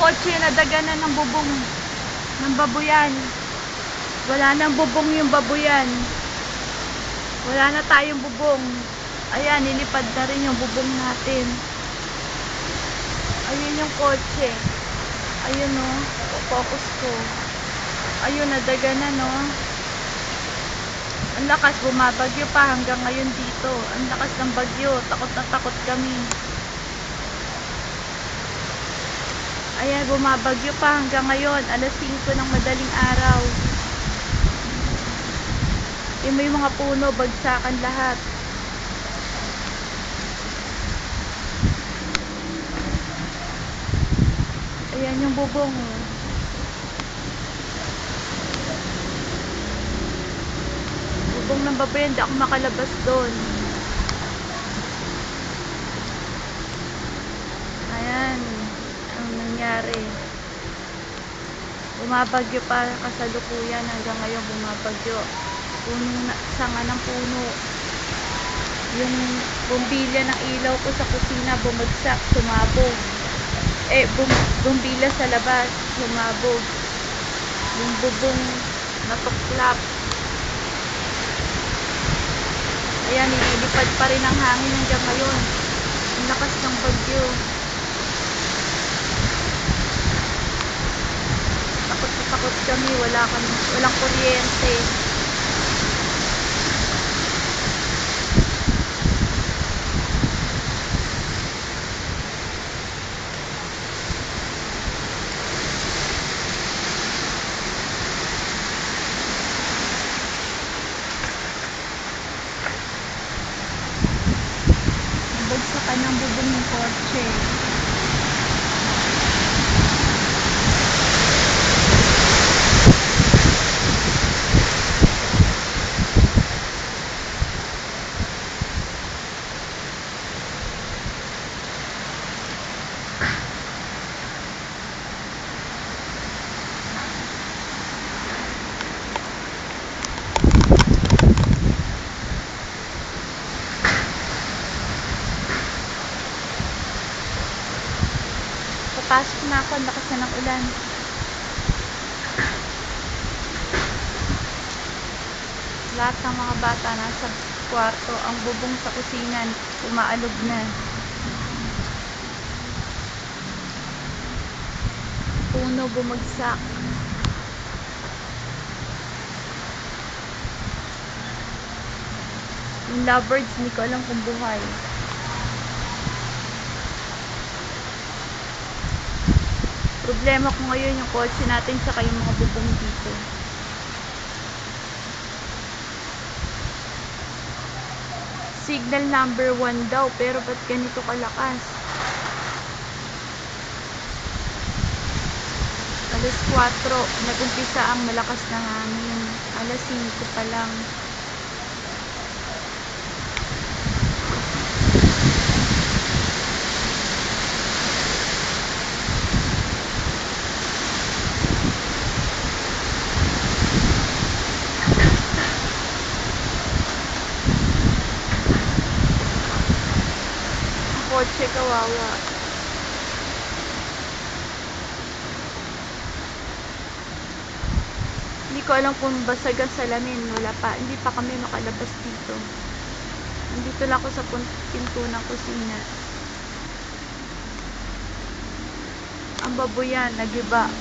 kotse na daganan ng bubong ng babuyan. Wala nang bubong yung babuyan. Wala na tayong bubong. Ayan, nilipad na rin yung bubong natin. Ayun yung kotse. Ayun o, focus ko. Ayun, nadaganan o. Ang lakas, bumabagyo pa hanggang ngayon dito. Ang lakas ng bagyo, takot na takot kami. Ayan, bumabagyo pa hanggang ngayon, alas 5 ng madaling araw. May mga puno, bagsakan lahat. Ayan yung bubong. Bubong ng baboy, hindi ako makalabas doon. Ayan ang nangyari. Bumabagyo pa kasalukuyan hanggang ngayon bumabagyo. Punong sanga ng puno. Yung bumbilya ng ilaw ko sa kusina bumagsak, sumabog. Bumbilya sa labas, sumabog. Yung bubong natuklap. Ayan, nililipad pa rin ang hangin hanggang ngayon. Ang lakas ng bagyo. Takot na takot kami, walang kuryente. Bagsakan ng bubong ng kotse. Papasok na ako, ang lakas na ng ulan. Lahat ng mga bata nasa kwarto, ang bubong sa kusina umaalog na. Puno bumagsak. Yung lovebirds, hindi ko alam kung buhay. Problema ko ngayon yung kotse natin saka yung mga bubong dito. Signal number 1 daw, pero ba't ganito kalakas? Alas 4, nag-umpisa ang malakas na hangin. Alas 5 pa lang. Kotse, kawawa. Hindi ko alam kung basag ang salamin. Hindi pa kami makalabas dito. Nandito lang ako sa pinto ng kusina. Ang baboyan, nagiba.